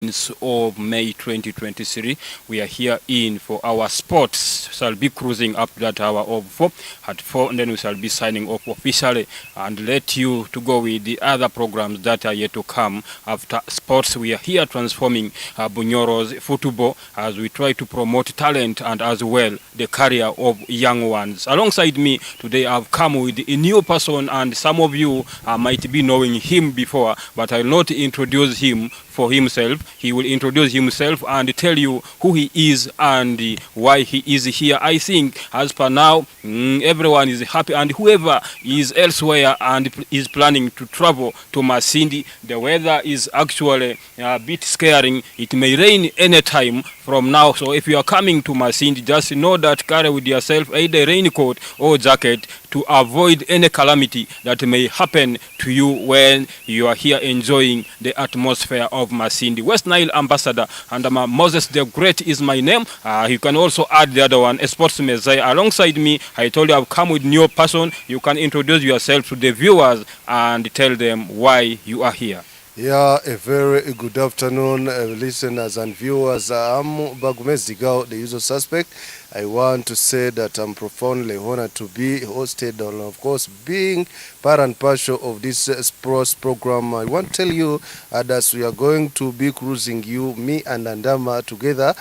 of May 2023. We are here in for our sports. Shall be cruising up to that hour of 4 at 4, and then we shall be signing off officially and let you to go with the other programs that are yet to come after sports. We are here transforming Bunyoro's football as we try to promote talent and as well the career of young ones. Alongside me today, I've come with a new person, and some of you might be knowing him before, but I'll not introduce him for himself. He will introduce himself and tell you who he is and why he is here. I think as per now, everyone is happy, and whoever is elsewhere and is planning to travel to Masindi, the weather is actually a bit scaring. It may rain anytime from now, so if you are coming to Masindi, just know that carry with yourself either raincoat or jacket to avoid any calamity that may happen to you when you are here enjoying the atmosphere of Masindi. West Nile Ambassador, and Moses the Great is my name. You can also add the other one, a sports messiah. Alongside me, I told you I've come with new person. You can introduce yourself to the viewers and tell them why you are here. Yeah, a very good afternoon, listeners and viewers. I'm Bagumez Digao, the usual suspect. I want to say that I'm profoundly honored to be hosted and, of course, being part and parcel of this sports program. I want to tell you that we are going to be cruising you, me and Andama together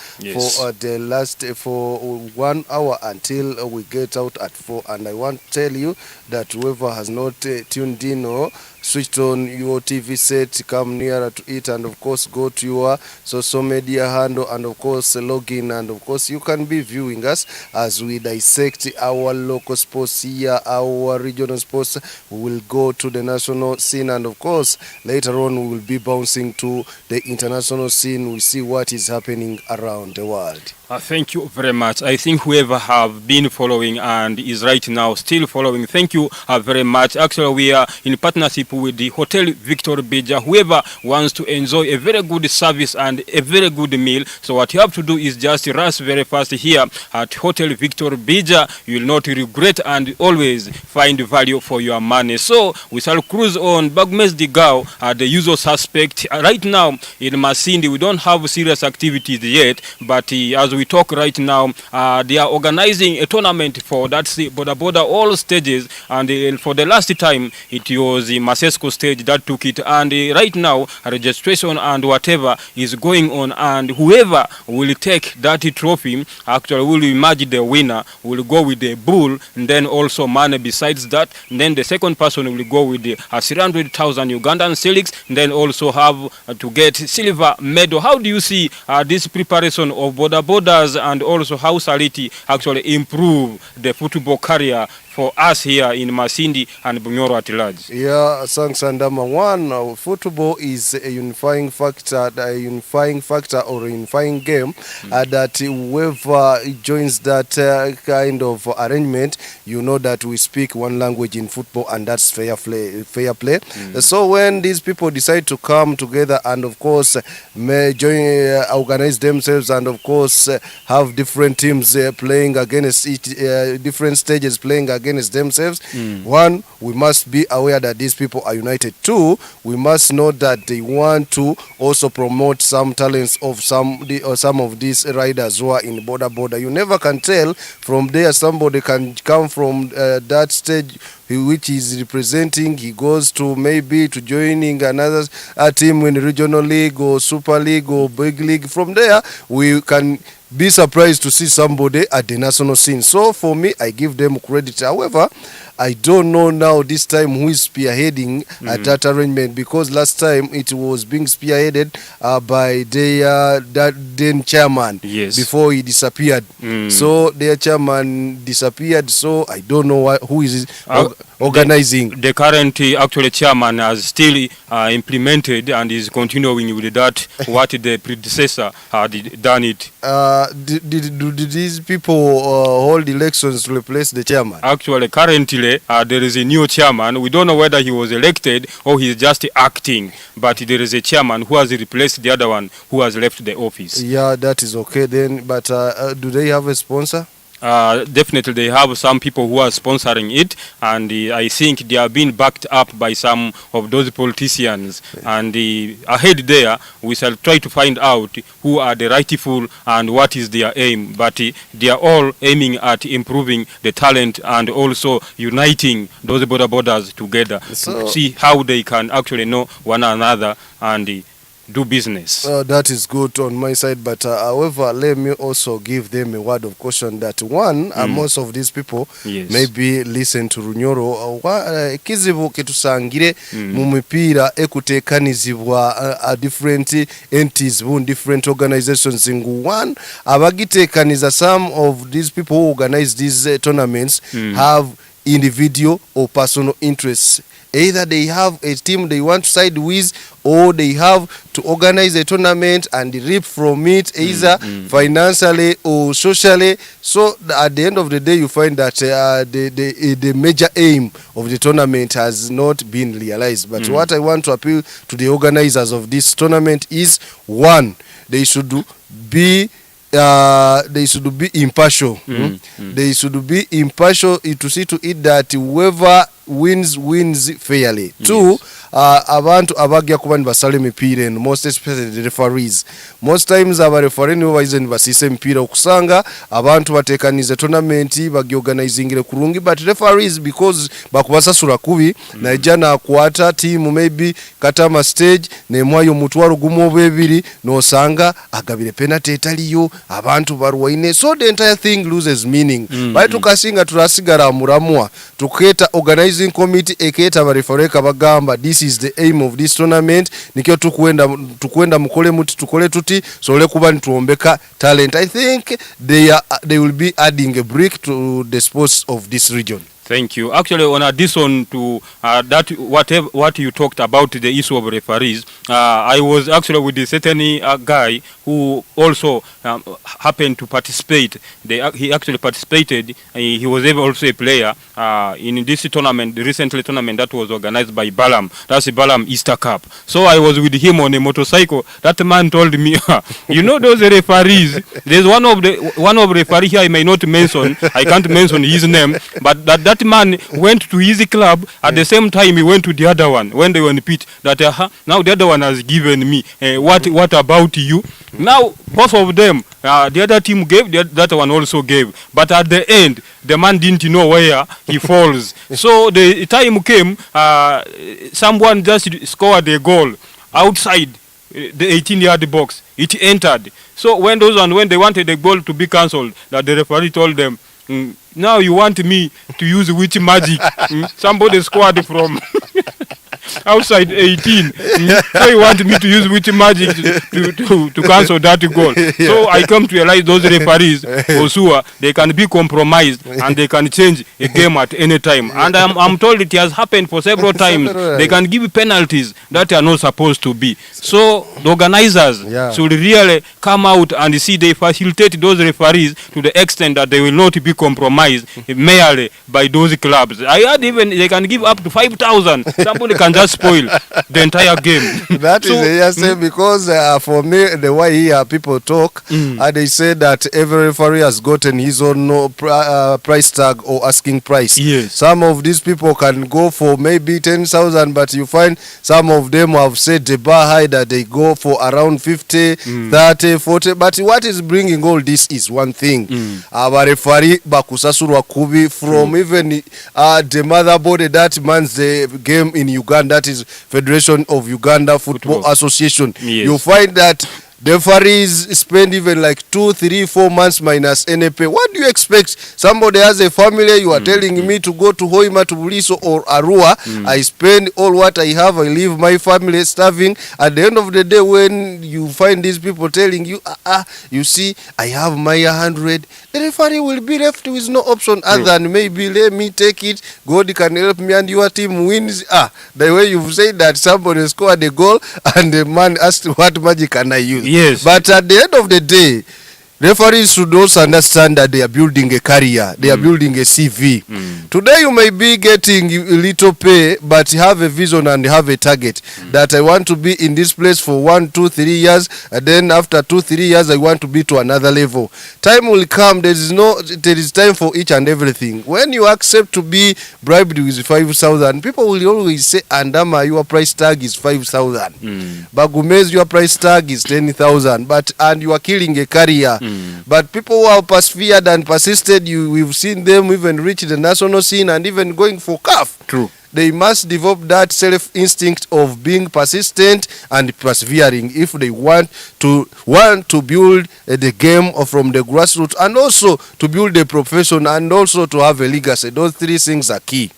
for 1 hour until we get out at 4. And I want to tell you that whoever has not tuned in or switched on your TV set, come nearer to it, and of course go to your social media handle and of course log in, and of course you can be viewing us as we dissect our local sports here, our regional sports. We will go to the national scene, and of course later on we will be bouncing to the international scene. We see what is happening around the world. Thank you very much. I think whoever have been following and is right now still following, thank you very much. Actually, we are in partnership with the Hotel Victor Bija. Whoever wants to enjoy a very good service and a very good meal, so what you have to do is just rush very fast here at Hotel Victor Bija. You will not regret and always find value for your money. So we shall cruise on. Bagmes Digao, the usual suspect. Right now in Masindi, we don't have serious activities yet, but as we talk right now, they are organizing a tournament for that's the border all stages, and for the last time it was the Masesco stage that took it, and right now registration and whatever is going on, and whoever will take that trophy actually will emerge the winner, will go with the bull and then also money besides that, and then the second person will go with the 300,000 Ugandan shillings, and then also have to get silver medal. How do you see this preparation of border and also how shall it actually improve the football career for us here in Masindi and Bunyoro at large? Yeah, thanks, Andama. One, football is a unifying factor or a unifying game that whoever joins that kind of arrangement, you know that we speak one language in football, and that's fair play. So when these people decide to come together and of course may join, organize themselves, and of course have different teams playing against each different stages playing against themselves. One, we must be aware that these people are united. Two, we must know that they want to also promote some talents of some of these riders who are in border. You never can tell from there. Somebody can come from that stage which is representing, he goes to maybe to joining another team in regional league or super league or big league. From there we can be surprised to see somebody at the national scene. So for me, I give them credit. However, I don't know now this time who is spearheading that arrangement, because last time it was being spearheaded by their then chairman before he disappeared. So their chairman disappeared, so I don't know who is organizing. The current actually chairman has still implemented and is continuing with that what the predecessor had done it. Did these people hold elections to replace the chairman? Actually, currently there is a new chairman. We don't know whether he was elected or he is just acting, but there is a chairman who has replaced the other one who has left the office. Yeah, that is okay then. But do they have a sponsor? Definitely, they have some people who are sponsoring it, and I think they are being backed up by some of those politicians. And ahead there, we shall try to find out who are the rightful and what is their aim. But they are all aiming at improving the talent and also uniting those borders together So, to see how they can actually know one another and do business. that is good on my side, but however, let me also give them a word of caution that one, most of these people Yes. maybe listen to Runyoro. Kizibu ketusangire mu mipiira ekuteekanizibwa different entities, different organizations. One, abagiteekaniza, some of these people who organize these tournaments have individual or personal interests. Either they have a team they want to side with, or they have to organize a tournament and reap from it, either financially or socially. So at the end of the day, you find that the major aim of the tournament has not been realized. But what I want to appeal to the organizers of this tournament is, one, they should be impartial. They should be impartial to see to it that whoever wins fairly. Two, abantu abagya kuba nibasala emipiira eno, most especially the referees. Most times abareferee nibo baize nibasiisa emipiira okusanga abantu bateekanize tournament bagyorganizingire kurungi, but referees because bakubasasula kubi naija nakwata team maybe katama stage nemwayo omutwalo gumu oba ebiri nosanga agabire penalty etaliyo, abantu barwaine, so the entire thing loses meaning. Bali tukasinga tulasigala muramwa tuketa organizing committee eketa abareferee kabagamba this is the aim of this tournament, nikyo tukwenda mukole muti tukole tuti sole kuba nituombeka talent. I think they will be adding a brick to the sports of this region. Thank you. Actually, on addition to that, what you talked about, the issue of referees, I was actually with a certain guy who also happened to participate. He actually participated. He was also a player in this tournament, the recent tournament that was organized by Balam. That's the Balam Easter Cup. So I was with him on a motorcycle. That man told me, you know those referees. There's one of referee here I may not mention. I can't mention his name, but that man went to his club at the same time he went to the other one when they were in pit. That now the other one has given me what about you? Now both of them, the other team gave, that one also gave, but at the end the man didn't know where he falls. So the time came, someone just scored a goal outside the 18-yard box. It entered. So when they wanted the goal to be cancelled, that the referee told them, now you want me to use which magic? Somebody scored from outside 18. So you want me to use which magic to cancel that goal? So I come to realize those referees, for sure, they can be compromised and they can change a game at any time. And I'm told it has happened for several times. They can give penalties that are not supposed to be. So the organizers should really come out and see they facilitate those referees to the extent that they will not be compromised merely by those clubs. I heard even they can give up to 5,000. Somebody can just spoil the entire game. That so, is the because for me, the way here people talk, they say that every referee has gotten his own price tag or asking price. Yes. Some of these people can go for maybe 10,000, but you find some of them have said the bar high that they go for around 50, 30, 40. But what is bringing all this is one thing. Our referee bakusasurwa kubi from even the motherboard that mans the game in Uganda, that is Federation of Uganda Football Association. Yes. You find that the referees spend even like 2, 3, 4 months minus NPA. What do you expect? Somebody has a family, you are telling me to go to Hoima, to Buliso or Arua. I spend all what I have, I leave my family starving. At the end of the day, when you find these people telling you, you see, I have my 100, the referee will be left with no option other than maybe let me take it, God can help me and your team wins. The way you've said that somebody scored a goal and the man asked what magic can I use? Yes. But at the end of the day, Referees should also understand that they are building a career, they are building a CV. Today you may be getting a little pay, but have a vision and have a target that I want to be in this place for 1, 2, 3 years, and then after 2, 3 years I want to be to another level. Time will come. There is time for each and everything. When you accept to be bribed with 5,000, people will always say, Andama, your price tag is 5,000. Bagumez, your price tag is 10,000. And you are killing a career. But people who have persevered and persisted, we've seen them even reach the national scene and even going for CAF. True. They must develop that self-instinct of being persistent and persevering if they want to build the game from the grassroots, and also to build a profession, and also to have a legacy. Those three things are key.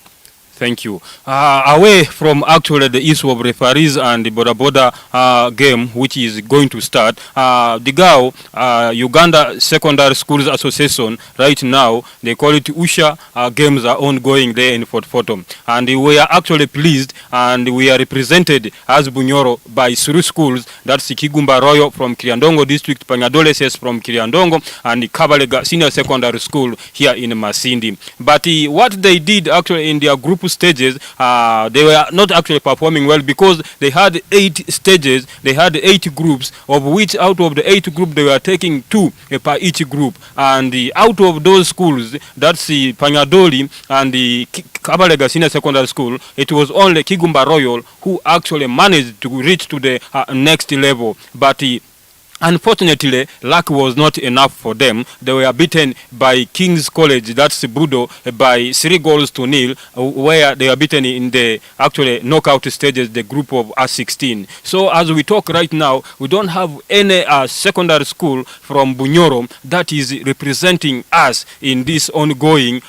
Thank you. Away from actually the issue of referees and the Boda game, which is going to start, the GAO, Uganda Secondary Schools Association, right now, they call it USHA, games are ongoing there in Fort Photo. And we are actually pleased, and we are represented as Bunyoro by 3 schools. That's Kigumba Royal from Kiriandongo District, Panyadole SS from Kiriandongo, and the Kabalega Senior Secondary School here in Masindi. But what they did actually in their group stages, they were not actually performing well, because they had 8 stages, they had 8 groups, of which out of the 8 groups they were taking 2 per each group, and out of those schools, that's the Panyadoli and the Kabalega Senior Secondary School, it was only Kigumba Royal who actually managed to reach to the next level. But unfortunately, luck was not enough for them. They were beaten by King's College, that's Budo, by 3-0, where they were beaten in the actually knockout stages, the group of R16. So as we talk right now, we don't have any secondary school from Bunyoro that is representing us in this ongoing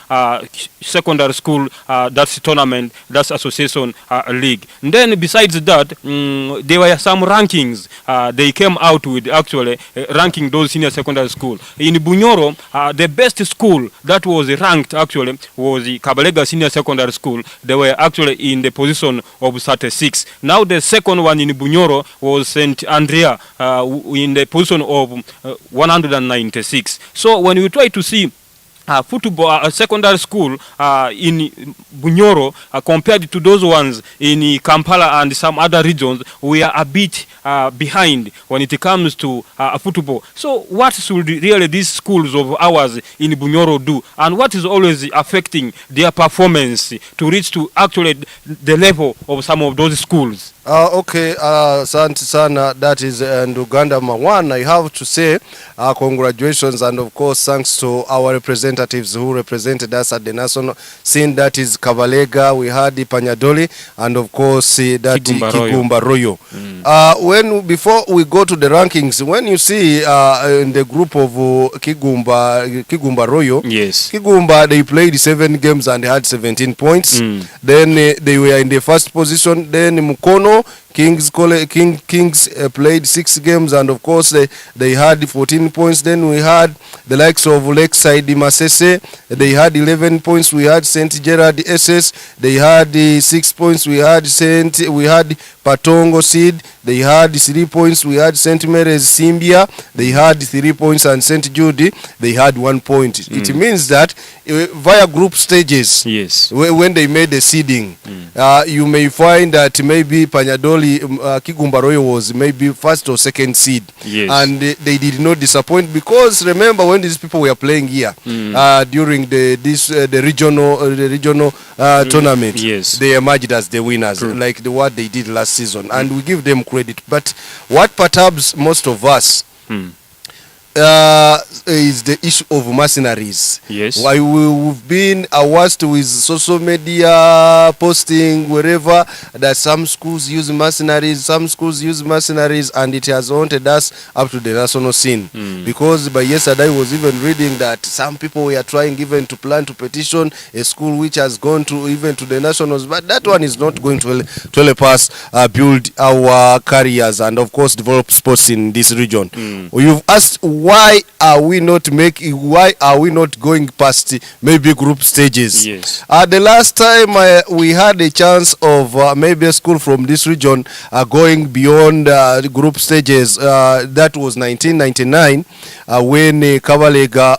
secondary school, that's tournament, that's association league. And then besides that, there were some rankings. They came out with actually ranking those senior secondary school. In Bunyoro, the best school that was ranked actually was the Kabalega Senior Secondary School. They were actually in the position of 36. Now the second one in Bunyoro was St. Andrea in the position of 196. So when we try to see football secondary school in Bunyoro compared to those ones in Kampala and some other regions, we are a bit behind when it comes to football. So what should really these schools of ours in Bunyoro do, and what is always affecting their performance to reach to actually the level of some of those schools? Okay, Asante sana. That is Uganda one. I have to say congratulations, and of course thanks to our representatives who represented us at the national scene. That is Kabalega, we had Panyadoli, and of course that Kigumba Royal. Before we go to the rankings, when you see in the group of Kigumba Royal, yes, Kigumba, they played 7 games and had 17 points. Then they were in the first position. Then Mukono Kings played 6 games, and of course they had 14 points. Then we had the likes of Lakeside Masese, they had 11 points. We had St. Gerard SS, they had 6 points. We had Patongo Seed, they had 3 points. We had St. Mary's Simbia, they had 3 points, and St. Jude, they had 1 point. It means that via group stages, yes, when they made the seeding, you may find that maybe Panyadoli, Kigumba Royal was maybe first or second seed, yes, and they did not disappoint, because remember when these people were playing here during the regional tournament, yes, they emerged as the winners. True. Like what they did last season, and we give them credit. But what perturbs most of us is the issue of mercenaries. Yes. Why we've been awarsed with social media posting wherever that some schools use mercenaries, and it has haunted us up to the national scene. Because by yesterday I was even reading that some people were trying even to plan to petition a school which has gone to even to the nationals, but that one is not going to help us build our careers and of course develop sports in this region. You've asked why are we not going past maybe group stages? Yes. The last time we had a chance of maybe a school from this region going beyond group stages, that was 1999 when Kabalega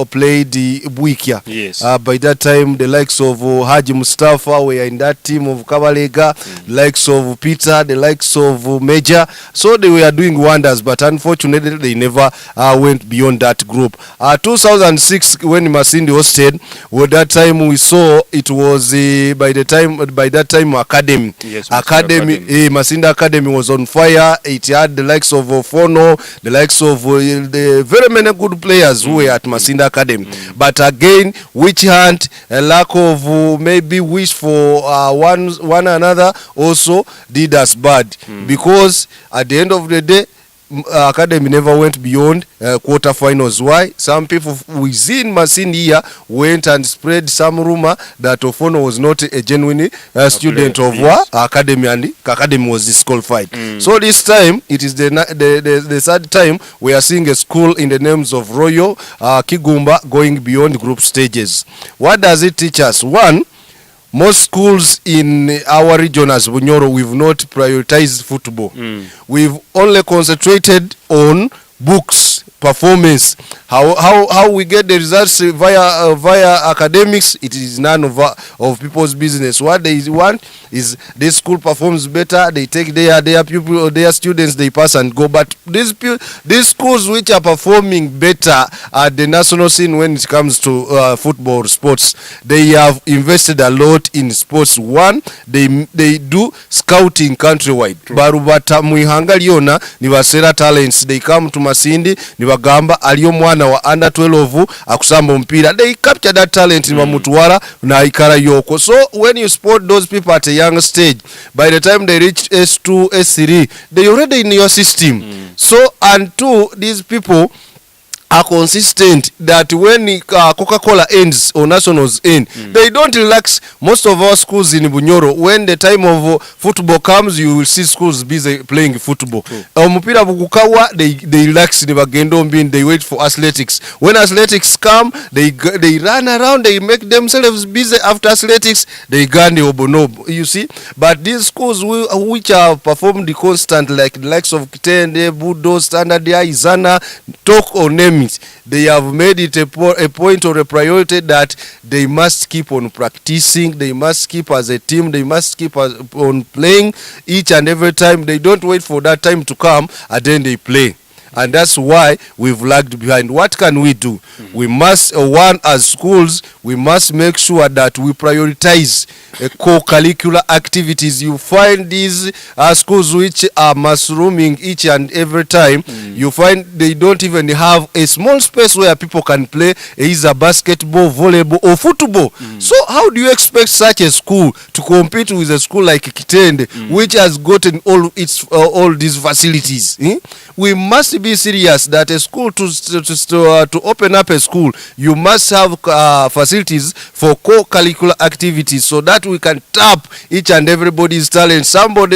played Buikia. Yes. By that time, the likes of Haji Mustafa were in that team of Kabalega, the likes of Peter, the likes of Major. So they were doing wonders, but unfortunately they never went beyond that group. 2006 when Masindi hosted, with that time we saw it was by that time Academy. Yes, Academy. Masindi Academy was on fire. It had the likes of Fono, the likes of the very many good players who were at Masindi Academy. But again, witch hunt, a lack of maybe wish for one another also did us bad, because at the end of the day, Academy never went beyond quarterfinals. Why? Some people within Masindi here went and spread some rumor that Ofono was not a genuine student of Academy, and Academy was disqualified. So this time, it is the third time we are seeing a school in the names of Royal Kigumba going beyond group stages. What does it teach us? One, most schools in our region as Bunyoro, we've not prioritized football. We've only concentrated on books, performance. How we get the results via academics, it is none of people's business. What they want is this school performs better, they take their pupil or their students, they pass and go. But these schools which are performing better at the national scene when it comes to football sports, they have invested a lot in sports. One, they do scouting countrywide. Barubata muihanga liona ni wasera talents, they come to Masindi ni wagamba aliyo mwana wa under 12 akusamba mpira, they capture that talent ni wamutwara na ikara yoko. So when you spot those people at a young stage, by the time they reach S2, S3, they already in your system. So and two, these people are consistent that when Coca-Cola ends or nationals end, they don't relax. Most of our schools in Bunyoro, when the time of football comes, you will see schools busy playing football. Mupira bukukawa, they relax in Bagendo, they wait for athletics. When athletics come, they run around, they make themselves busy. After athletics, they gun the obonob, you see. But these schools which are performed constant, like the likes of Kitende, Budo, Standard, Izana, talk or name, they have made it a point or a priority that they must keep on practicing, they must keep as a team, they must keep on playing each and every time. They don't wait for that time to come and then they play. And that's why we've lagged behind. What can we do? We must, one, as schools, we must make sure that we prioritize co-curricular activities. You find these schools which are mushrooming each and every time. You find they don't even have a small space where people can play either basketball, volleyball, or football. So how do you expect such a school to compete with a school like Kitende, which has gotten all these facilities? We must be serious that a school to open up a school, you must have facilities for co-curricular activities so that we can tap each and everybody's talent.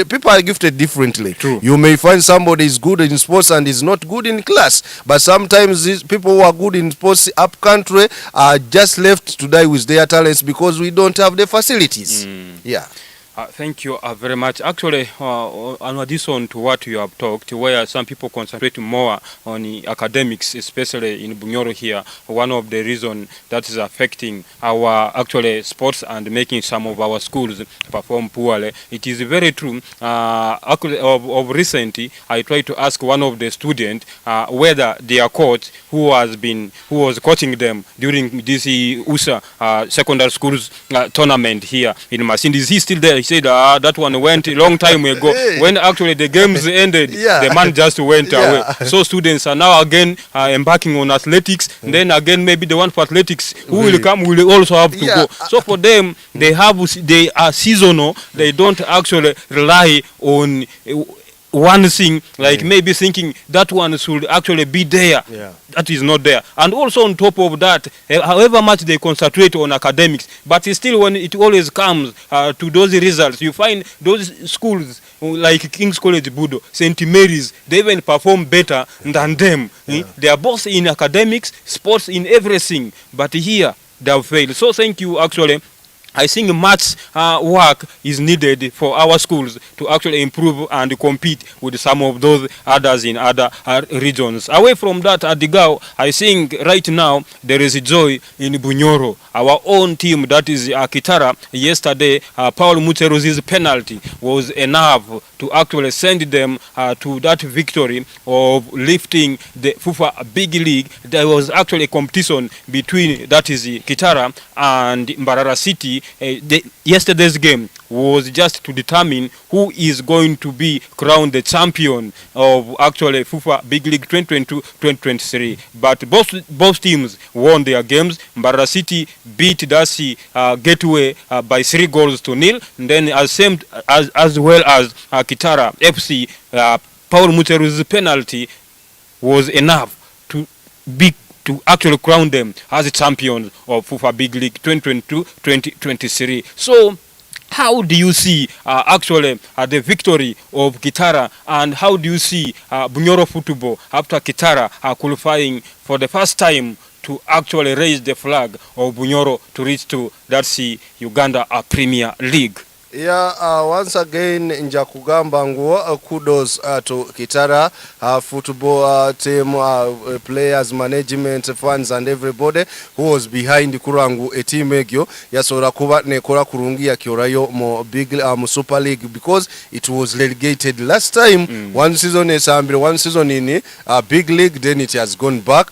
People are gifted differently. True. You may find somebody is good in sports and is not good in class, but sometimes these people who are good in sports up country are just left to die with their talents because we don't have the facilities. Yeah. Thank you very much. Actually, in addition to what you have talked, where some people concentrate more on the academics, especially in Bunyoro here, one of the reasons that is affecting our actually sports and making some of our schools perform poorly. It is very true. Actually, of recently, I tried to ask one of the students whether their coach, who was coaching them during this USA secondary schools tournament here in Masindi, is he still there? He said that one went a long time ago. When actually the games ended, the man just went away. So students are now again embarking on athletics. Then again, maybe the one for athletics who will come will also have to go. So for them, they are seasonal. They don't actually rely on one thing, like maybe thinking that one should actually be there. That is not there. And also on top of that, however much they concentrate on academics, but still when it always comes to those results, you find those schools like King's College Budo, St. Mary's, they even perform better than them. They are both in academics, sports, in everything. But here, they have failed. So thank you, actually. I think much work is needed for our schools to actually improve and compete with some of those others in other regions. Away from that, at Digao, I think right now there is joy in Bunyoro. Our own team, that is Kitara, yesterday, Paul Muteruzi's penalty was enough to actually send them to that victory of lifting the FUFA Big League. There was actually a competition between, that is Kitara and Mbarara City. Yesterday's game was just to determine who is going to be crowned the champion of actually FUFA Big League 2022-2023. But both teams won their games. Mbarara City beat Dasi Gateway by 3-0. And then as well as Kitara FC, Paul Muteru's penalty was enough to actually crown them as champions of FUFA Big League 2022-2023. So how do you see actually the victory of Kitara, and how do you see Bunyoro football after Kitara qualifying for the first time to actually raise the flag of Bunyoro to reach to Uganda Premier League? Yeah, once again njakugamba nguo kudos to Kitara football team, players, management, fans and everybody who was behind kurangu a team egyo yasobola kuba nekola kurungi yakyorayo mu big Super League, because it was relegated last time. One season in Big League, then it has gone back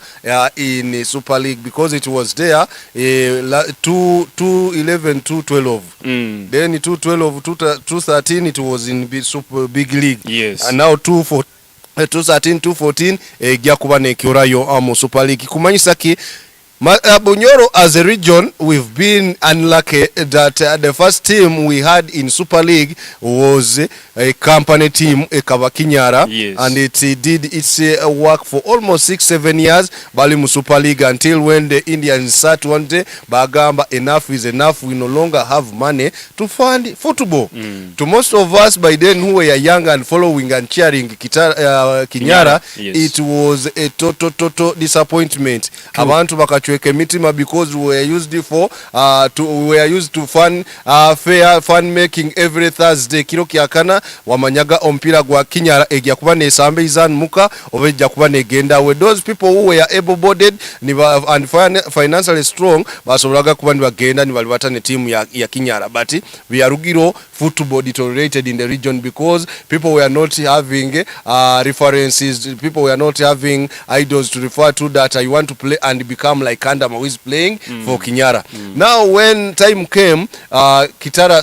in Super League because it was there 2-11 2-12 then 2-13 it was in Super Big League. Yes. And now 2-13 2-14 gyakuba nekyorayo mu Super League. Kumanyisa ki Bunyoro as a region, we've been unlucky that the first team we had in Super League was a company team, Kabakinyara. Yes. And it did its work for almost 6-7 years Bali Super League, until when the Indians sat one day bagamba enough is enough, we no longer have money to fund football. To most of us by then who were young and following and cheering Kinyara, yes, it was a total disappointment. Abantu bakachu because we were used to fun fair fun making every Thursday. Kiro kiakana wamanyaga ompira gwa Kinyara egya kuba nesambe izan muka obejja kuba negenda with those people who were able-bodied and financially strong basobolaga kuba nibagenda nibalibata ne team ya Kinyara. But Byarugiro football deteriorated in the region because people were not having references, people were not having idols to refer to that I want to play and become like Kandama who is playing for Kinyara. Now when time came, Kitara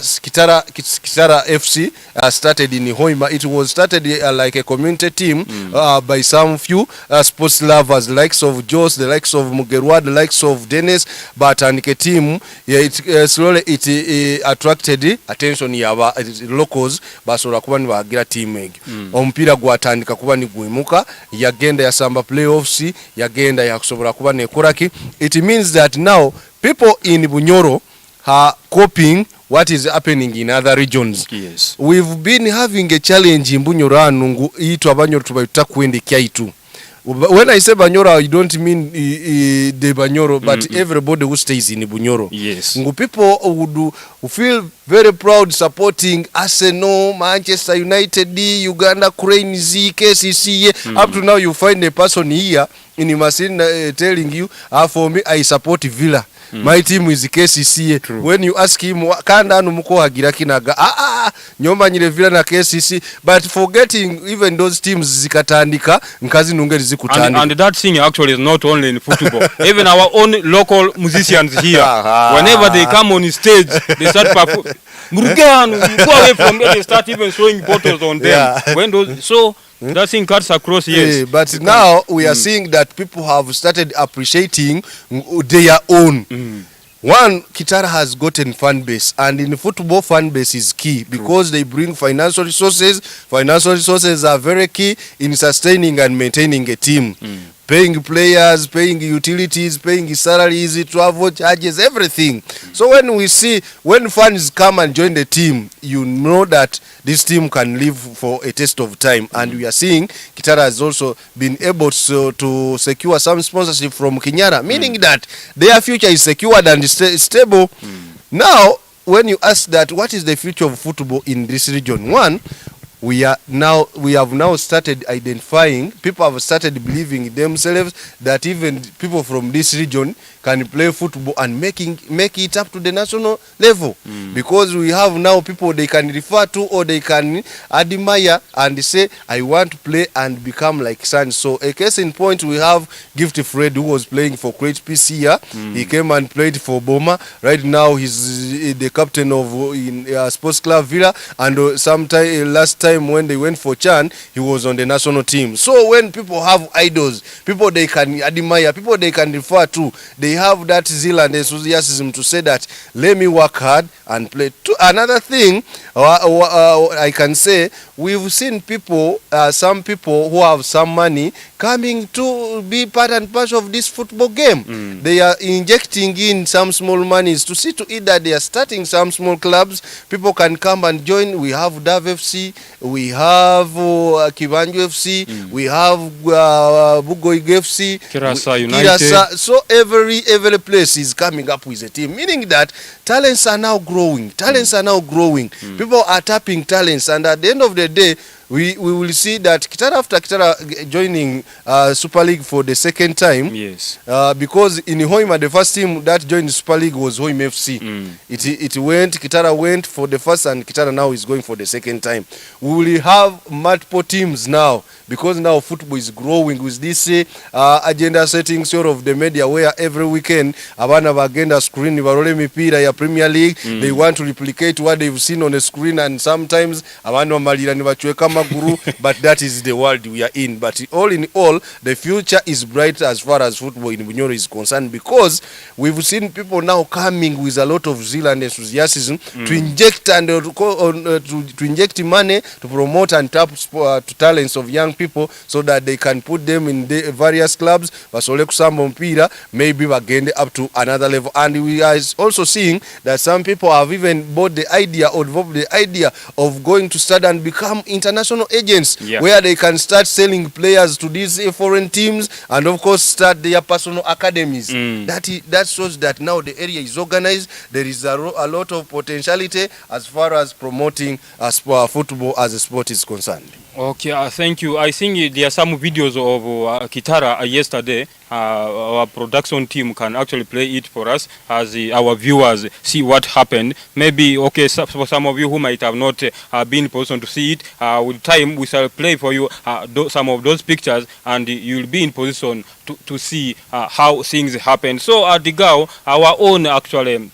FC started in Hoima. It was started like a community team by some few sports lovers, the likes of Jos, the likes of Mugerwa, the likes of Dennis, but and a team, slowly it attracted attention yaba locals basobola kuba ni bagira team egi. Ompira gwatandika kuba ni gwimuka, yagenda yasamba playoffs, yagenda yakusobola kuba nekoraki. It means that now people in Bunyoro are coping what is happening in other regions. Yes. We've been having a challenge in Bunyoro anungu itu abanyoro tubayuta kwende kyaitu. When I say Banyoro, I don't mean the Banyoro, but everybody who stays in Bunyoro. Yes. People who feel very proud supporting Arsenal, Manchester United, Uganda Cranes, KCC. Up to now, you find a person here in Masin telling you, for me, I support Villa. My team is KCC. True. When you ask him, kanda numuko hagira kinaga, nyoma nyile Villa na KCC, but forgetting even those teams zikatandika, nkazi nungeri zikutandika. And that thing actually is not only in football. Even our own local musicians here, whenever they come on stage, they start performing. Murugan, you go away from there, they start even throwing bottles on them. Yeah. When those, so that thing cuts across, yes. But now we are seeing that people have started appreciating their own. One, Kitara has gotten fan base, and in football fan base is key because they bring financial resources. Financial resources are very key in sustaining and maintaining a team. paying players, paying utilities, paying salaries, travel charges, everything. So when fans come and join the team, you know that this team can live for a test of time. And we are seeing Kitara has also been able to secure some sponsorship from Kinyara, meaning that their future is secured and stable. Now, when you ask that what is the future of football in this region, one, we have now started identifying, people have started believing themselves that even people from this region can play football and make it up to the national level, because we have now people they can refer to or they can admire and say, I want to play and become like son. So a case in point, we have Gift Fred, who was playing for Great Peace here. He came and played for Boma. Right now he's the captain of Sports Club Villa, and sometime last time when they went for Chan, he was on the national team. So when people have idols, people they can admire, people they can refer to, they have that zeal and enthusiasm to say that let me work hard and play. Another thing I can say, we've seen people, some people who have some money coming to be part and parcel of this football game. They are injecting in some small monies to see to it that they are starting some small clubs. People can come and join. We have Dav FC, we have Kibanjo FC, we have Bugoig FC, Kirasa United. So every place is coming up with a team, meaning that talents are now growing. People are tapping talents, and at the end of the day, we will see that Kitara after Kitara joining Super League for the second time. Yes. Because in Hoima, the first team that joined Super League was Hoima FC. Kitara went for the first, and Kitara now is going for the second time. We will have multiple teams now, because now football is growing with this agenda setting sort of the media, where every weekend abana bagenda screen barole mipira ya Premier League. They want to replicate what they've seen on the screen, and sometimes abana malira ni bachweka maguru, but that is the world we are in. But all in all, the future is bright as far as football in Bunyoro is concerned, because we've seen people now coming with a lot of zeal and enthusiasm to inject and to inject money to promote and tap to talents of young people, so that they can put them in the various clubs, basole kusamba mpira, maybe bagende up to another level. And we are also seeing that some people have even bought the idea or developed the idea of going to start and become international agents, where they can start selling players to these foreign teams, and of course start their personal academies. That shows that now the area is organized. There is a lot of potentiality as far as promoting football as a sport is concerned. Okay, thank you. I think there are some videos of Kitara yesterday. Our production team can actually play it for us, as our viewers see what happened. Maybe, okay, for some of you who might have not been in position to see it, with time we shall play for you some of those pictures, and you'll be in position to see how things happen. So at the Gao, our own actually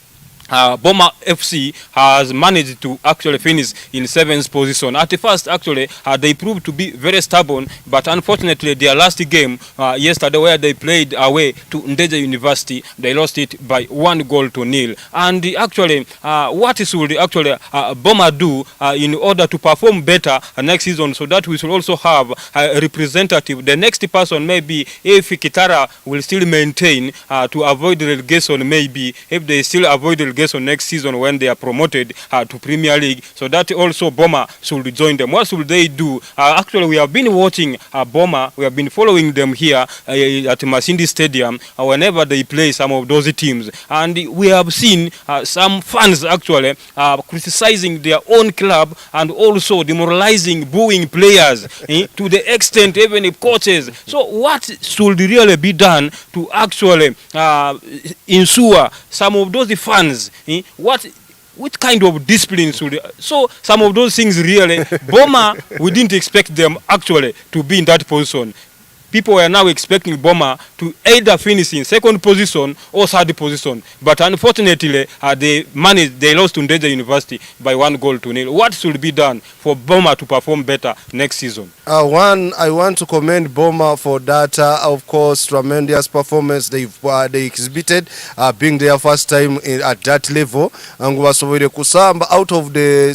Boma FC has managed to actually finish in 7th position. At the first, actually, they proved to be very stubborn, but unfortunately, their last game yesterday, where they played away to Ndeje University, they lost it by 1-0. And actually, what should actually Boma do in order to perform better next season, so that we should also have a representative? The next person, maybe if Kitara will still maintain to avoid relegation, maybe if they still avoid relegation next season when they are promoted to Premier League, so that also Boma should join them. What should they do? Actually, we have been watching Boma. We have been following them here at Masindi Stadium whenever they play some of those teams, and we have seen some fans actually criticizing their own club and also demoralizing, booing players to the extent even if coaches. So what should really be done to actually ensure some of those fans, what kind of discipline should, so some of those things really Boma, we didn't expect them actually to be in that position. People are now expecting Boma to either finish in 2nd position or 3rd position. But unfortunately, they lost to Ndeje University by 1-0. What should be done for Boma to perform better next season? One, I want to commend Boma for that, of course, tremendous performance they exhibited, being their first time at that level. And wasobere kusamba out of the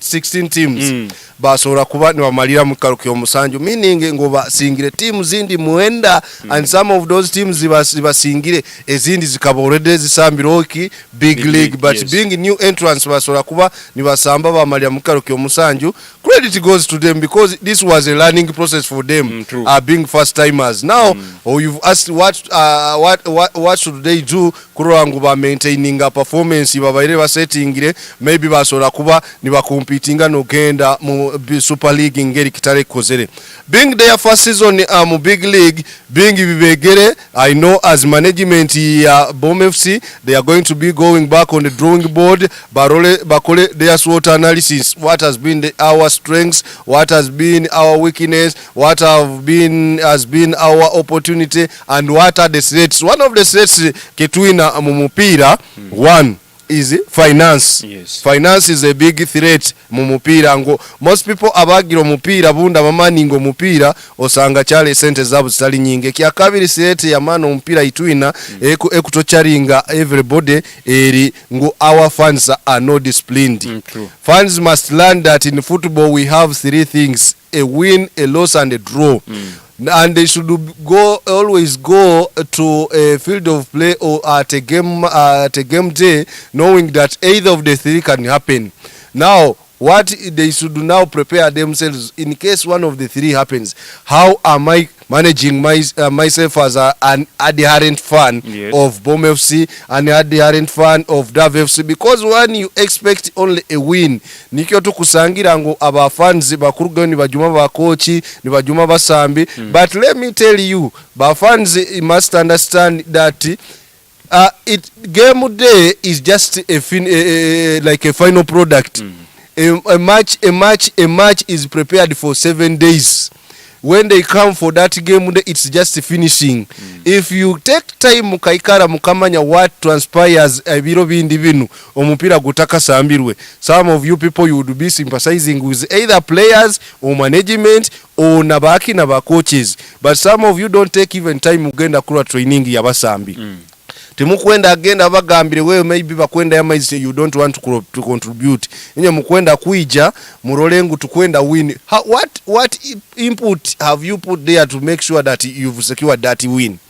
16 teams. Basobola kuba ne bamalira mu kaluki omusanju, meaning ngoba singire basingire team zindi muenda and some of those teams basingire ezindi zikaba already zisambiroki big league but yes. being new entrants basola kuba nibasamba bamalya mukalo kyomusanju. Credit goes to them because this was a learning process for them being first timers. Now you've asked what should they do kurangu ba maintaining a performance babaire basettingire maybe basola kuba niba competinga no genda mu Super League ngeri kitale kozere being their first season mu big league being bibegere. I know as management ya Bom FC they are going to be going back on the drawing board bakole their SWOT analysis, what has been our strengths, what has been our weakness, what has been our opportunity and what are the threats. One of the threats ketwina mu mupira one is finance. Yes. Finance is a big threat mu mupira ngo most people abagira mupira bunda mamaningo mupira osanga chale sente zabo zitali nyingi. Kya kabiri threat ya mano mupira itwina ekutocharinga everybody eri ngo our fans are not disciplined. Fans must learn that in football we have three things: a win, a loss and a draw. And they should always go to a field of play or at a game day knowing that either of the three can happen. Now what they should now prepare themselves in case one of the three happens. How am I managing myself as an adherent fan of Bom FC, an adherent fan of Dav FC? Because when you expect only a win, nikyo tukusangira ngo aba fans bakuruga ni bajuma ba coach ni bajuma basambi. But let me tell you, ba fans must understand that game day is just like a final product. A match is prepared for 7 days. When they come for that game day, it's just finishing. If you take time mukaikara mukamanya what transpires biro bindi binu omupira gutaka sambirwe, some of you people you would be sympathizing with either players or management or nabaki naba coaches, but some of you don't take even time mugenda kula training yabasambi. Timukwenda agenda bagambire wewe maybe bakwenda yamaize you don't want to contribute. Inye mukwenda kuija murolengu tukwenda win. What input have you put there to make sure that you've secured that win?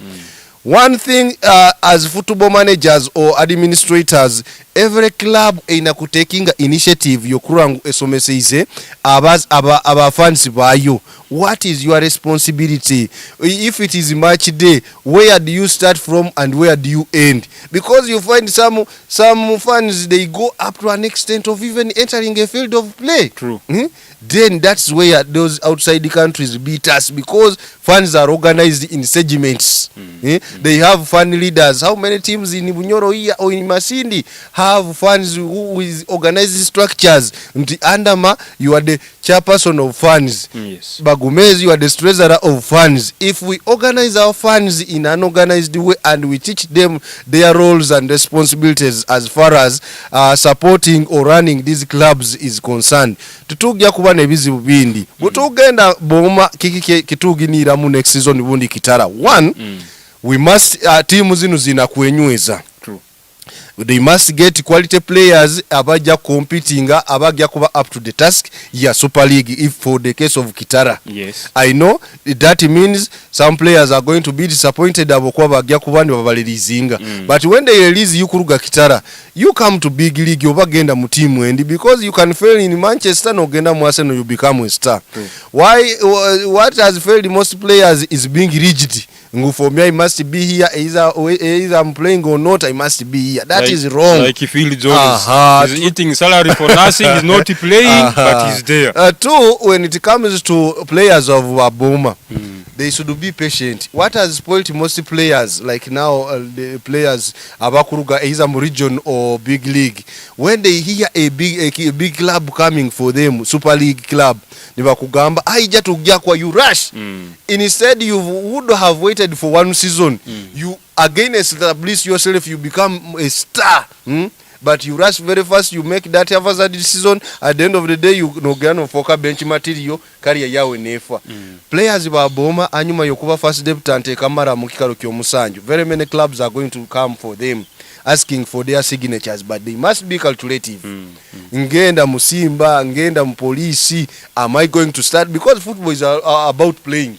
One thing as football managers or administrators, every club inakutekinga initiative yokurangu esomeseize aba fans bayo. What is your responsibility? If it is match day, where do you start from and where do you end? Because you find some fans they go up to an extent of even entering a field of play. True. Then that's where those outside the countries beat us, because fans are organized in segments. They have fan leaders. How many teams in Bunyoro here or in Masindi have fans who is organized structures? Andama, you are the chairperson of fans. Yes. Bagumez, you are the treasurer of fans. If we organize our fans in an organized way and we teach them their roles and responsibilities as far as supporting or running these clubs is concerned, tutugya kuba nebizibu bindi. Butugenda Boma kituginira mu next season bundi kitara. One, we must team zinu zinakwenyweza. They must get quality players abaja competing, abaja kuba up to the task ya Super League if for the case of Kitara. Yes. I know that means some players are going to be disappointed abokuba bagya kuba ni babalirizinga. But when they release you kuruga Kitara, you come to big league obagenda mu team and because you can fail in Manchester no genda mu Arsenal you become a star. Why what has failed most players is being rigid. For me, I must be here. Either I'm playing or not, I must be here. That is wrong. Like if Phil Jones is eating salary for nothing, he's not playing, but he's there. Two, when it comes to players of Boma, they should be patient. What has spoiled most players, like now the players Abakuruga, either region or big league, when they hear a big club coming for them, Super League club, nibakugamba aija tujja kwa you rush. Instead you would have waited for one season. You again establish yourself, you become a star. But you rush very fast, you make that hazard season. At the end of the day, you no gano foka bench material career yawe nefa. Players ba Boma anyuma yokuba first debutant kamara mu kikalo kyomusanju. Very many clubs are going to come for them, asking for their signatures, but they must be calculative. Ngenda Musimba, ngenda Mpolisi, am I going to start? Because football is about playing.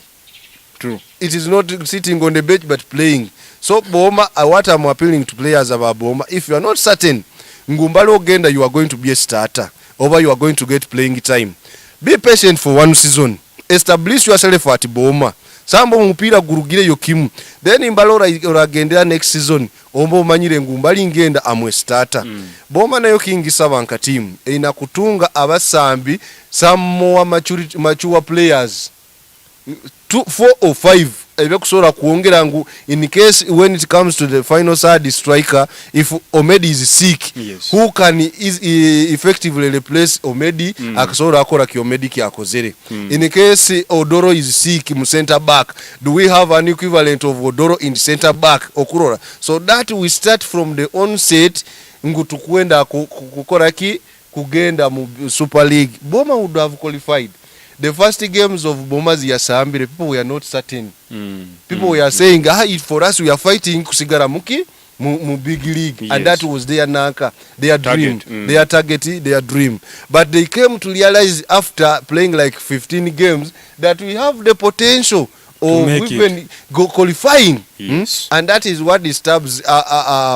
True. It is not sitting on the bench but playing. So Boma, what I'm appealing to players about Boma, if you are not certain Ngumbalo Genda you are going to be a starter or you are going to get playing time, be patient for one season. Establish yourself at Boma. Sambo mupira gurugire yokimu. Then Imbalora oragendera next season. Ombo manyire Ngumbali ngenda amwe starter. Boma nayo kingisa banka team. Ina kutunga abasambi some more mature players. 4 or 5 ebekusobola kuongera ngu in case when it comes to the final third striker, if Omedi is sick, yes, who can effectively replace Omedi akasobola akora ki Omedi kyakozere. In case Odoro is sick mu center back, do we have an equivalent of Odoro in center back okurora? So that we start from the onset ngu tukwenda kukora ki kugenda mu Super League. Boma would have qualified. The first games of Boma's Yasambire, people were not certain. People were saying, for us we are fighting kusigara muki mu big league. Yes. And that was their nanka, their dream, their target, their dream. But they came to realize after playing like 15 games that we have the potential of even qualifying. Yes. And that is what disturbs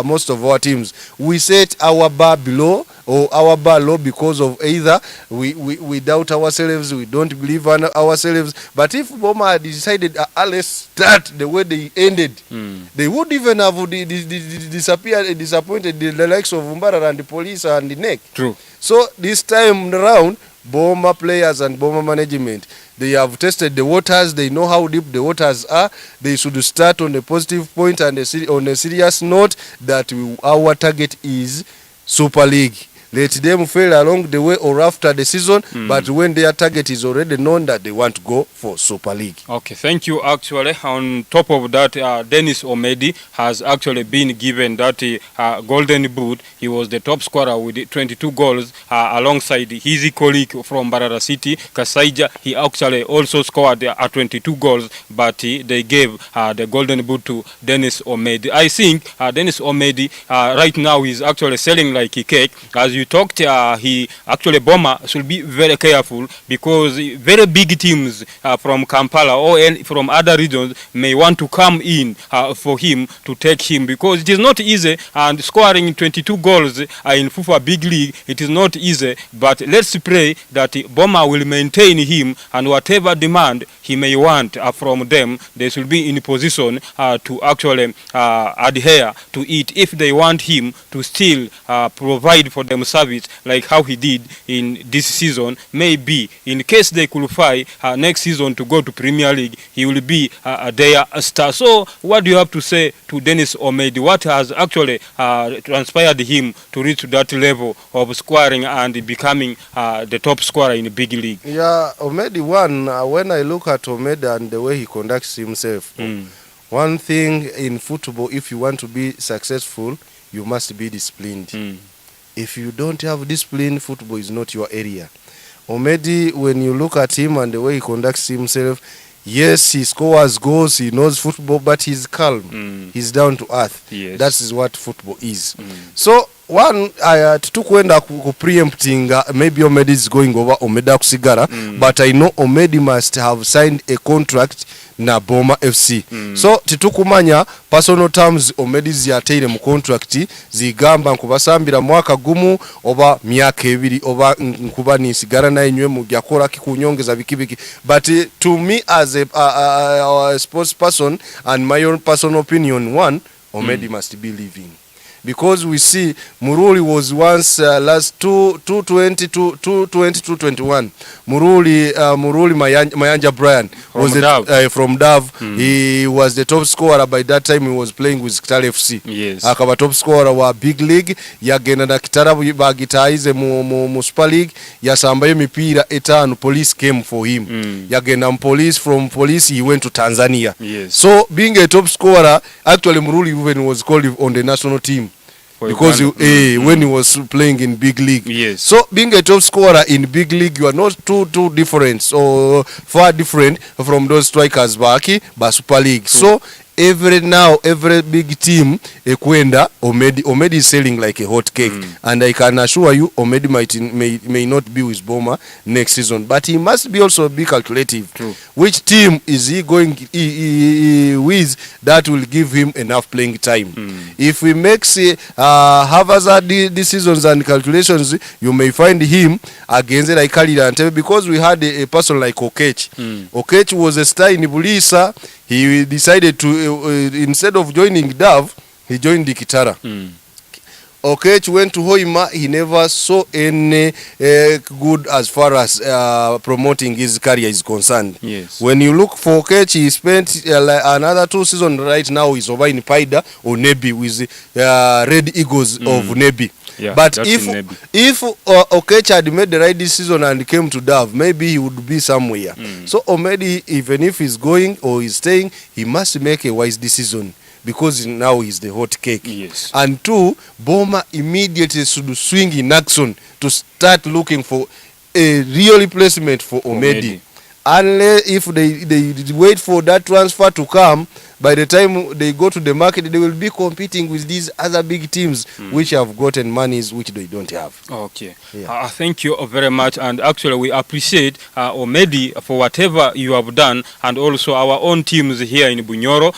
most of our teams. We set our bar below or our bar low because of either we doubt ourselves, we don't believe in ourselves. But if Boma had decided let's start the way they ended, they would even have disappointed the likes of Umbara and the Police and the NEC. True. So this time around, Boma players and Boma management, they have tested the waters. They know how deep the waters are. They should start on a positive point and on a serious note that our target is Super League. Let them fail along the way or after the season, but when their target is already known that they want to go for Super League. Okay, thank you. Actually, on top of that, Dennis Omedi has actually been given that golden boot. He was the top scorer with 22 goals alongside his colleague from Barara City, Kasaija. He actually also scored 22 goals, but they gave the golden boot to Dennis Omedi. I think Dennis Omedi right now is actually selling like a cake. As you talked, he actually Boma should be very careful because very big teams from Kampala or from other regions may want to come in for him to take him, because it is not easy, and scoring 22 goals in FIFA Big League, it is not easy. But let's pray that Boma will maintain him, and whatever demand he may want from them, they should be in position to actually adhere to it if they want him to still provide for them service like how he did in this season. Maybe in case they qualify next season to go to Premier League, he will be their star. So what do you have to say to Dennis Omedi? What has actually transpired him to reach that level of scoring and becoming the top scorer in the big league? Yeah, Omedi when I look at Omedi and the way he conducts himself, one thing in football, if you want to be successful, you must be disciplined. If you don't have discipline, football is not your area. Omedi, when you look at him and the way he conducts himself, yes, he scores goals, he knows football, but he's calm. He's down to earth. Yes. That is what football is. So, one, tukwenda preempting maybe Omedi is going over Omeda kusigara, but I know Omedi must have signed a contract na Boma FC. So titukumanya personal terms Omedi ziyateire mu contract zigamba nkubasambira mwaka gumu oba myaka ebiri oba nkuba nisigara na enywe mu gyakora kikunyongeza bikibiki. But to me as a sports person and my own personal opinion, one, Omedi must be leaving. Because we see Muruli was once last 221. Muruli Mayanja Brian was from Dav. He was the top scorer by that time. He was playing with Kitale FC. Yes. Akaba top scorer wa big league. Yagenda na Kitara bagitaize mu Super League. Yasambaye mipira etanu. Police came for him. Yagenda police, from police he went to Tanzania. Yes. So being a top scorer, actually Muruli even was called on the national team. Because when he was playing in big league. Yes. So being a top scorer in big league, you are not too different or far different from those strikers back by Super League. So every big team ekwenda Omedi is selling like a hot cake, and I can assure you Omedi may not be with Boma next season, but he must be also be calculative. True. Which team is he going with that will give him enough playing time? If we make haphazard decisions and calculations, you may find him against like Kalira Antebe, because we had a person like Okech. Okech was a star in Bulisa. He decided to instead of joining Dav, he joined the Kitara. Okech went to Hoima. He never saw any good as far as promoting his career is concerned. Yes. When you look for Okech, he spent like another 2 seasons. Right now he's over in Paida or Nebi with Red Eagles of Nebi. Yeah, but if Okech had made the right decision and came to Dav, maybe he would be somewhere. So Omedi, even if he's going or he's staying, he must make a wise decision, because now he's the hot cake. Yes. And 2, Boma immediately should swing in action to start looking for a real replacement for Omedi. Unless if they wait for that transfer to come, by the time they go to the market, they will be competing with these other big teams which have gotten monies which they don't have. Okay. Yeah. Thank you very much. And actually, we appreciate Omedi for whatever you have done, and also our own teams here in Bunyoro,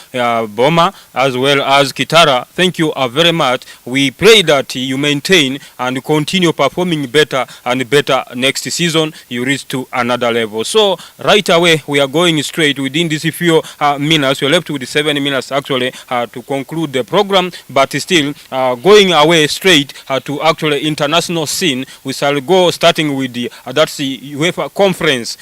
Boma, as well as Kitara. Thank you very much. We pray that you maintain and continue performing better and better next season. You reach to another level. So, right away, we are going straight within this few minutes. We're left with 7 minutes actually to conclude the program, but still going away straight to actually international scene. We shall go starting with that's the UEFA conference.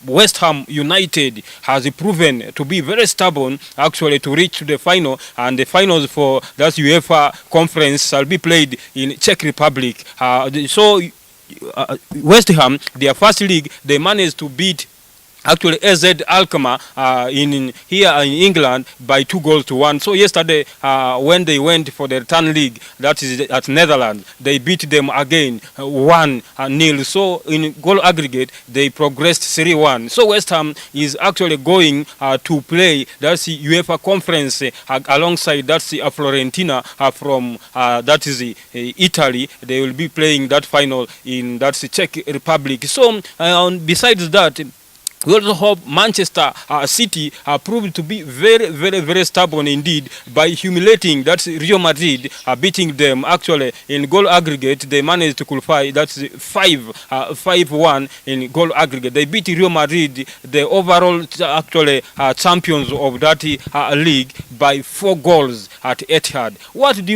West Ham United has proven to be very stubborn actually to reach the final, and the finals for that UEFA conference shall be played in Czech Republic. So West Ham, their first league, they managed to beat actually AZ Alkmaar in here in England by 2-1. So yesterday when they went for the return league, that is at Netherlands, they beat them again 1-0. So in goal aggregate they progressed 3-1. So West Ham is actually going to play that's the UEFA conference alongside that's the Florentina from that is Italy. They will be playing that final in that's the Czech Republic. So besides that, we also hope Manchester City proved to be very, very, very stubborn indeed by humiliating that's Real Madrid, beating them actually in goal aggregate. They managed to qualify. That's 5-1 in goal aggregate. They beat Real Madrid, the overall actually champions of that league, by 4 goals at Etihad. What do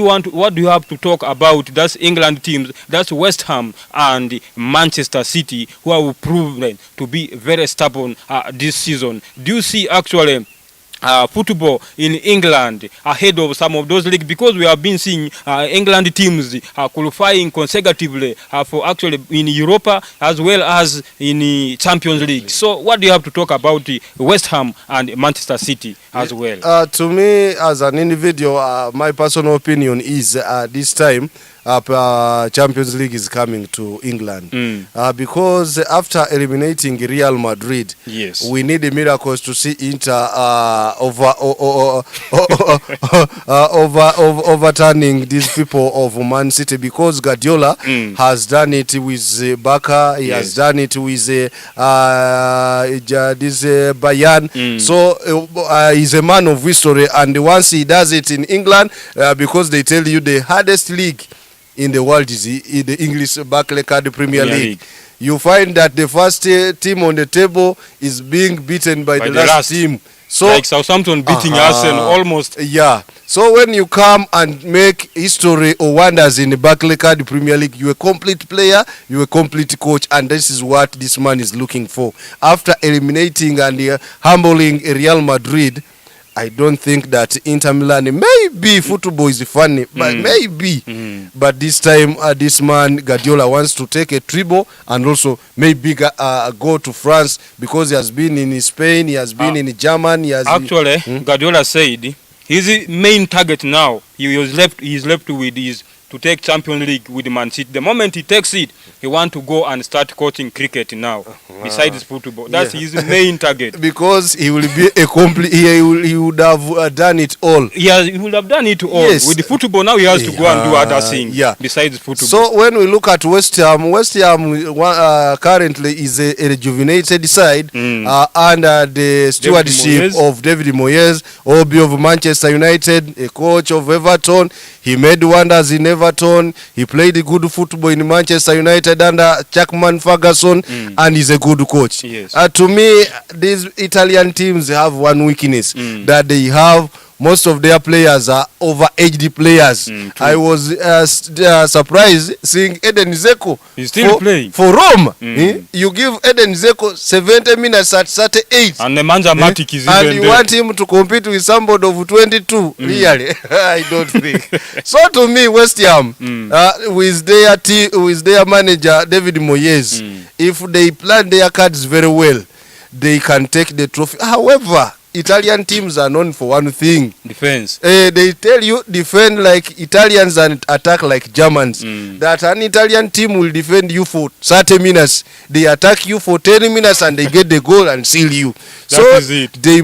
you have to talk about? That's England teams. That's West Ham and Manchester City, who have proven to be very stubborn this season. Do you see actually football in England ahead of some of those leagues? Because we have been seeing England teams qualifying consecutively for actually in Europa as well as in the Champions League. So what do you have to talk about West Ham and Manchester City as well? To me, as an individual, my personal opinion is this time Champions League is coming to England because after eliminating Real Madrid, yes, we need miracles to see Inter overturning these people of Man City, because Guardiola has done it with Barca, he has done it with this Bayern. So he's a man of history, and once he does it in England, because they tell you the hardest league in the world is the English Barclaycard Premier League. You find that the first team on the table is being beaten by the last team. So like Southampton beating Arsenal almost. Yeah. So when you come and make history or wonders in the Barclaycard Premier League, you're a complete player, you're a complete coach, and this is what this man is looking for. After eliminating and humbling Real Madrid, I don't think that Inter Milan, maybe football is funny, but maybe. But this time, this man, Guardiola, wants to take a treble and also maybe go to France, because he has been in Spain, he has been in Germany. He Guardiola said his main target now, he is left with is to take Champions League with Man City. The moment he takes it, he want to go and start coaching cricket now, besides football. That's his main target. Because he will be a complete. He would have done it all. Yeah, he would have done it all. Yes. With the football now, he has to go and do other things besides football. So when we look at West Ham currently is a rejuvenated side under the stewardship of David Moyes, OB of Manchester United, a coach of Everton. He made wonders in Everton. He played good football in Manchester United under Jackman Ferguson, and he's a good coach. Yes. To me, these Italian teams have one weakness, that they have most of their players are over-aged players. I was surprised seeing Eden Dzeko. He's still playing for Rome. You give Eden Dzeko 70 minutes at 38, and the man's matic is and even you there. want him to compete with somebody of 22. Really? I don't think. So to me, West Ham, with their manager David Moyes, if they plan their cards very well, they can take the trophy. However, Italian teams are known for one thing: defense. They tell you defend like Italians and attack like Germans. That an Italian team will defend you for 30 minutes, they attack you for 10 minutes, and they get the goal and seal you. That is it. They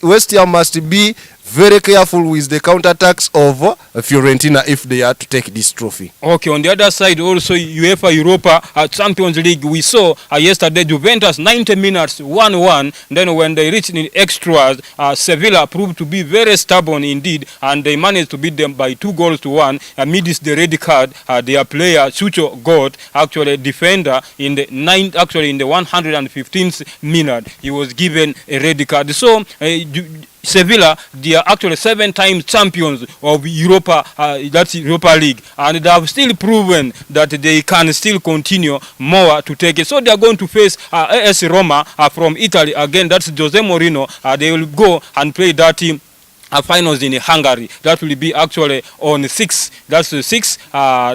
West Ham must be very careful with the counterattacks of Fiorentina if they are to take this trophy. Okay, on the other side also, UEFA Europa Champions League, we saw yesterday Juventus 90 minutes 1-1. Then when they reached in extras, Sevilla proved to be very stubborn indeed, and they managed to beat them by 2-1 amidst the red card their player Sucho got. Actually, defender in the 115th minute, he was given a red card. So Sevilla, they are actually 7 times champions of Europa, that's Europa League, and they have still proven that they can still continue more to take it. So they are going to face AS Roma from Italy again. That's Jose Mourinho. They will go and play that team finals in Hungary. That will be actually on 6. That's the 6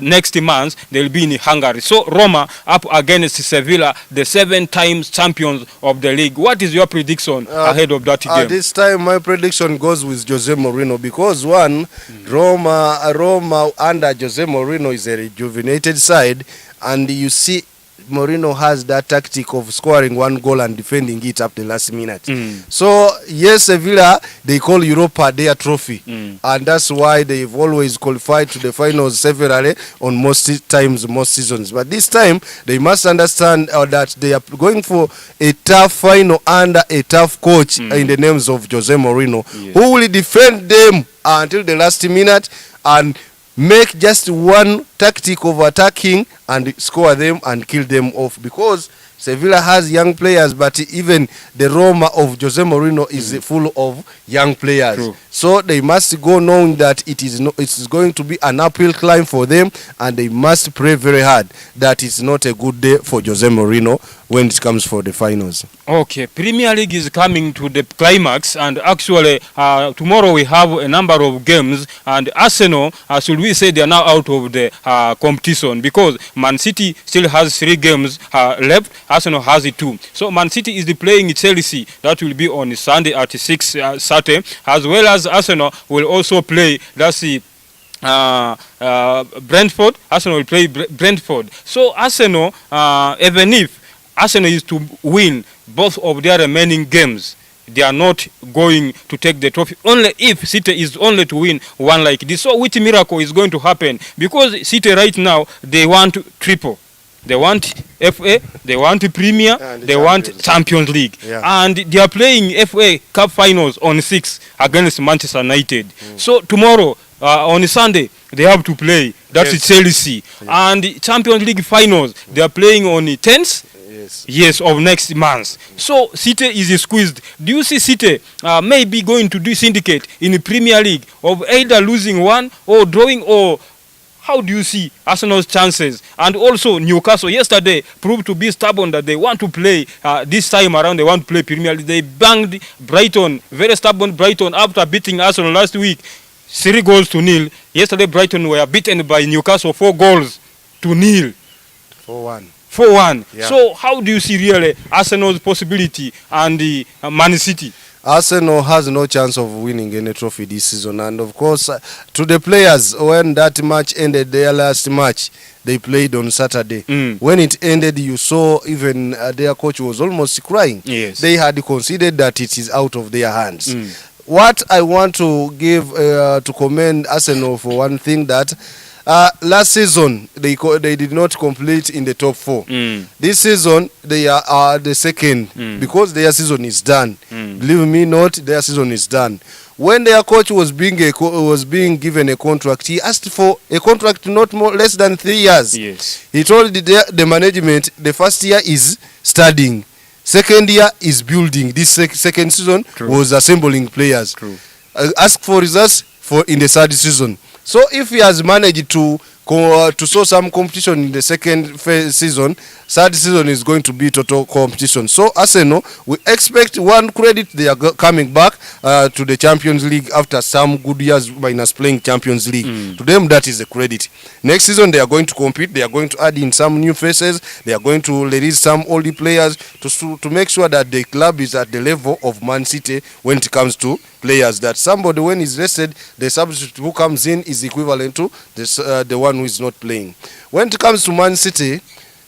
next month. They will be in Hungary. So Roma up against Sevilla, the 7 times champions of the league. What is your prediction ahead of that game? This time my prediction goes with Jose Mourinho, because one, Roma under Jose Mourinho is a rejuvenated side, and you see Mourinho has that tactic of scoring 1 goal and defending it up the last minute. So yes, Sevilla, they call Europa their trophy, and that's why they've always qualified to the finals severally on most seasons. But this time they must understand that they are going for a tough final under a tough coach in the names of Jose Mourinho, who will defend them until the last minute and make just one tactic of attacking and score them and kill them off, because Sevilla has young players, but even the Roma of Jose Mourinho is full of young players. True. So they must go knowing that it's going to be an uphill climb for them, and they must pray very hard that it's not a good day for Jose Mourinho when it comes for the finals. Okay, Premier League is coming to the climax, and actually tomorrow we have a number of games, and Arsenal, should we say, they are now out of the competition, because Man City still has 3 games left. Arsenal has 2. So Man City is playing Chelsea. That will be on Sunday at 6 Saturday, as well as Arsenal will also play, that's the Brentford. Arsenal will play Brentford. So Arsenal, even if Arsenal is to win both of their remaining games, they are not going to take the trophy. Only if City is only to win one like this. So which miracle is going to happen? Because City right now, they want triple. They want FA, they want Premier, they want Champions League. And they are playing FA Cup finals on 6 against Manchester United. So tomorrow, on Sunday, they have to play. That's Chelsea. And Champions League finals, they are playing on the 10th. Yes, of next month. So City is squeezed. Do you see City maybe going to do syndicate in the Premier League of either losing one or drawing, or how do you see Arsenal's chances? And also Newcastle yesterday proved to be stubborn that they want to play this time around. They want to play Premier League. They banged Brighton, very stubborn Brighton, after beating Arsenal last week 3-0. Yesterday Brighton were beaten by Newcastle 4-0. 4-1. Yeah. So how do you see really Arsenal's possibility and the Man City? Arsenal has no chance of winning any trophy this season. And of course, to the players, when that match ended, their last match, they played on Saturday. When it ended, you saw even their coach was almost crying. Yes. They had considered that it is out of their hands. What I want to give to commend Arsenal for one thing, that last season they did not complete in the top 4. This season they are the second because their season is done. Believe me not, their season is done. When their coach was being given a contract, he asked for a contract not less than 3 years. Yes. He told the management the first year is studying, second year is building. This second season was assembling players. Ask for results in the third season. So if he has managed to show some competition in the second season, third season is going to be total competition. So Arsenal, we expect one credit, they are coming back to the Champions League after some good years minus playing Champions League. To them, that is a credit. Next season, they are going to compete. They are going to add in some new faces. They are going to release some old players to make sure that the club is at the level of Man City when it comes to players. That somebody, when he's rested, the substitute who comes in is equivalent to the one who is not playing. When it comes to Man City,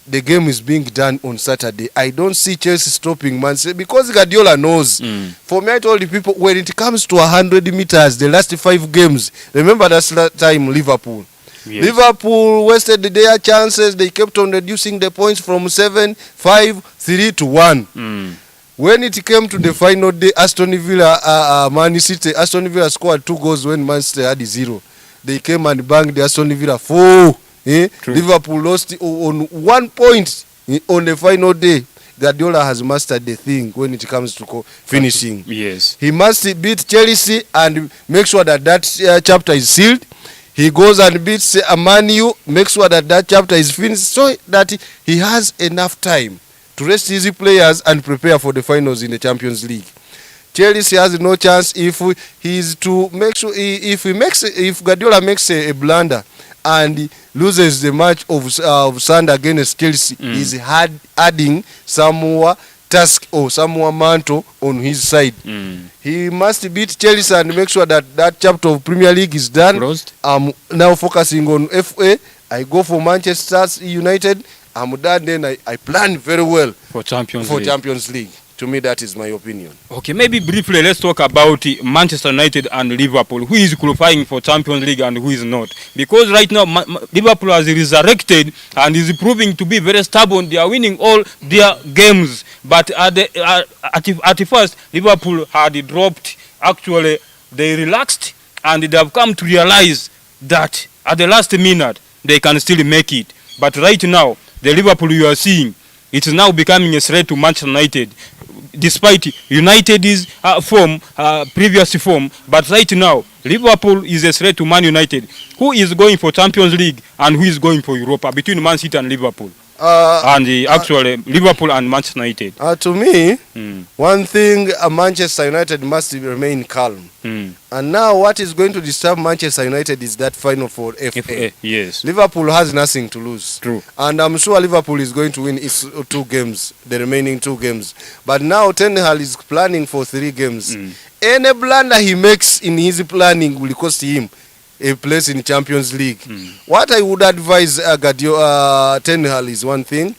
the game is being done on Saturday. I don't see Chelsea stopping Man City because Guardiola knows. For me, I told the people, when it comes to 100 meters, the last 5 games, remember that time Liverpool. Yes. Liverpool wasted their chances. They kept on reducing the points from 7, 5, 3 to 1. When it came to the final day, Aston Villa, Man City, Aston Villa scored 2 goals when Man City had 0. They came and banged the Aston Villa 4. Liverpool lost on 1 point on the final day. Guardiola has mastered the thing when it comes to finishing. Yes. He must beat Chelsea and make sure that chapter is sealed. He goes and beats Man U, make sure that chapter is finished, so that he has enough time to rest his players and prepare for the finals in the Champions League. Chelsea has no chance if he is to make sure if Guardiola makes a blunder and loses the match of Sunday against Chelsea, he's adding some more task or some more mantle on his side. He must beat Chelsea and make sure that chapter of Premier League is done. I'm now focusing on FA. I go for Manchester United. I'm done. Then I plan very well for Champions League. To me, that is my opinion. Okay, maybe briefly, let's talk about Manchester United and Liverpool. Who is qualifying for Champions League and who is not? Because right now, Liverpool has resurrected and is proving to be very stubborn. They are winning all their games. But at first, Liverpool had dropped. Actually, they relaxed and they have come to realize that at the last minute, they can still make it. But right now, the Liverpool you are seeing, it is now becoming a threat to Manchester United. Despite United's previous form, but right now Liverpool is a threat to Man United. Who is going for Champions League and who is going for Europa between Man City and Liverpool? Actually Liverpool and Manchester United. To me, one thing, Manchester United must remain calm. And now what is going to disturb Manchester United is that final for FA. Yes. Liverpool has nothing to lose. True. And I'm sure Liverpool is going to win its 2 games, the remaining 2 games. But now Ten Hag is planning for 3 games. Any blunder he makes in his planning will cost him a place in Champions League. What I would advise Ten Hag is one thing.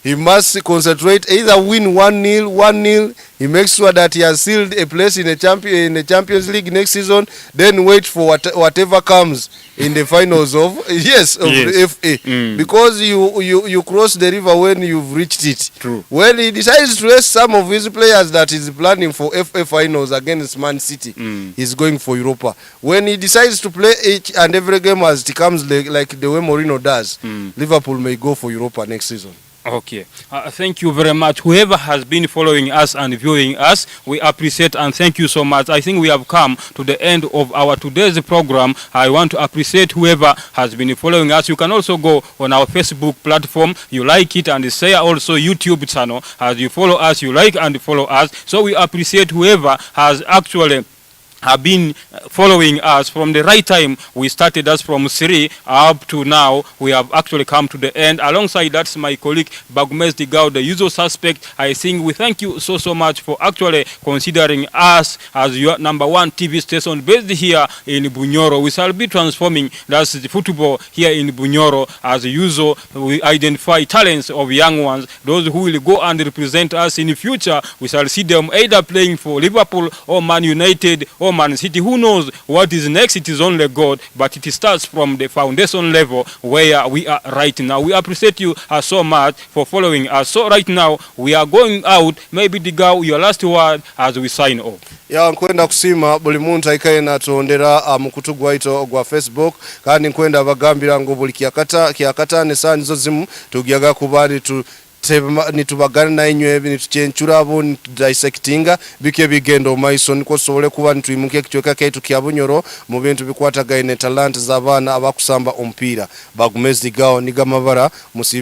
He must concentrate, either win 1-0. He makes sure that he has sealed a place in the Champions League next season. Then wait for whatever comes in the finals of the FA. Because you cross the river when you've reached it. True. When he decides to rest some of his players that he's planning for FA finals against Man City, he's going for Europa. When he decides to play each and every game as it comes, like the way Mourinho does, Liverpool may go for Europa next season. Okay. Thank you very much. Whoever has been following us and viewing us, we appreciate and thank you so much. I think we have come to the end of our today's program. I want to appreciate whoever has been following us. You can also go on our Facebook platform. You like it and share also YouTube channel. As you follow us, you like and follow us. So we appreciate whoever has actually have been following us from the right time we started us from 3 up to now. We have actually come to the end. Alongside that's my colleague Bagumez Digao, the usual suspect. I think we thank you so much for actually considering us as your #1 TV station based here in Bunyoro. We shall be transforming that's the football here in Bunyoro. As usual, we identify talents of young ones, those who will go and represent us in the future. We shall see them either playing for Liverpool or Man United or Man City. Who knows what is next? It is only God, but it starts from the foundation level where we are right now. We appreciate you so much for following us. So right now we are going out. Maybe Digao, your last word as we sign off. Ya nkwenda kusima buli muntu aikaye natondera mukutu gwaito gwa Facebook kandi nkwenda bagambira ngo buli kyakata ne sanzo zimu tugyaga kubali tu nitubagana na inywe nituchenchura abo dissectinga bike bigendo maiso niko sobole kuba nituimuke kichoka kaitu kya Bunyoro mu bintu bikwatagaine talent z'abana abakusamba ompira. Bagumezi Digao nigamabara musibe